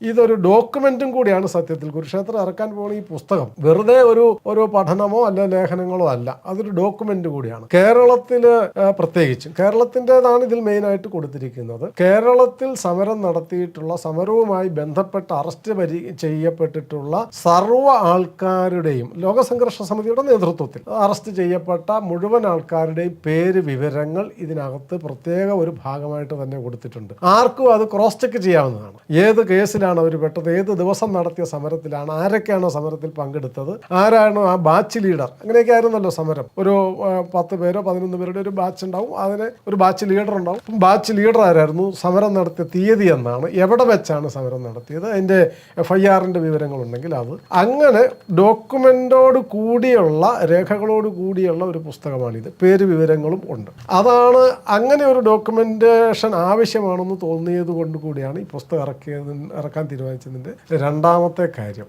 ഇതൊരു ഡോക്യുമെന്റും കൂടിയാണ് സത്യത്തിൽ. കുരുക്ഷേത്രം ഇറക്കാൻ പോകുന്ന ഈ പുസ്തകം വെറുതെ ഒരു പഠനമോ അല്ല ലേഖനങ്ങളോ അല്ല, അതൊരു ഡോക്യുമെന്റ് കൂടിയാണ്. കേരളത്തില് പ്രത്യേകിച്ചും കേരളത്തിൻ്റെതാണ് ഇതിൽ മെയിനായിട്ട് കൊടുത്തിരിക്കുന്നത്. കേരളത്തിൽ സമരം നടത്തിയിട്ടുള്ള, സമരവുമായി ബന്ധപ്പെട്ട് അറസ്റ്റ് ചെയ്യപ്പെട്ടിട്ടുള്ള സർവ്വ ആൾക്കാരുടെയും, ലോക സംഘർഷ സമിതിയുടെ നേതൃത്വത്തിൽ അറസ്റ്റ് ചെയ്യപ്പെട്ട മുഴുവൻ ആൾക്കാരുടെയും പേര് വിവരങ്ങൾ ഇതിനകത്ത് പ്രത്യേക ഒരു ഭാഗമായിട്ട് തന്നെ കൊടുത്തിട്ടുണ്ട്. ആർക്കും അത് ക്രോസ് ചെക്ക് ചെയ്യാവുന്നതാണ്. ഏത് കേസിലാണ് അവർ പെട്ടത്, ഏത് ദിവസം നടത്തിയ സമരത്തിലാണ്, ആരൊക്കെയാണോ സമരത്തിൽ പങ്കെടുത്തത്, ആരാണോ ആ ബാച്ച് ലീഡർ. അങ്ങനെയൊക്കെ ആയിരുന്നല്ലോ സമരം. ഒരു 10 പേരോ 11 പേരുടെ ഒരു ബാച്ച് ഉണ്ടാവും, അതിന് ഒരു ബാച്ച് ലീഡർ ഉണ്ടാവും. ബാച്ച് ലീഡർ ആരായിരുന്നു, സമരം നടത്തിയ തീയതി എന്നാണ്, എവിടെ വെച്ചാണ് സമരം നടത്തിയത്, അതിൻ്റെ FIRൻ്റെ വിവരങ്ങളുണ്ടെങ്കിൽ അത്. അങ്ങനെ ഡോക്യുമെന്റോട് കൂടിയുള്ള, രേഖകളോട് കൂടിയുള്ള ഒരു പുസ്തകമാണിത്. പേര് വിവരങ്ങളും ഉണ്ട്. അതാണ് അങ്ങനെ ഒരു ഡോക്യുമെന്റേഷൻ ആവശ്യമാണെന്ന് തോന്നിയത് കൊണ്ട് കൂടിയാണ് ഈ പുസ്തകം ഇറക്കാൻ തീരുമാനിച്ചതിൻ്റെ രണ്ടാമത്തെ കാര്യം.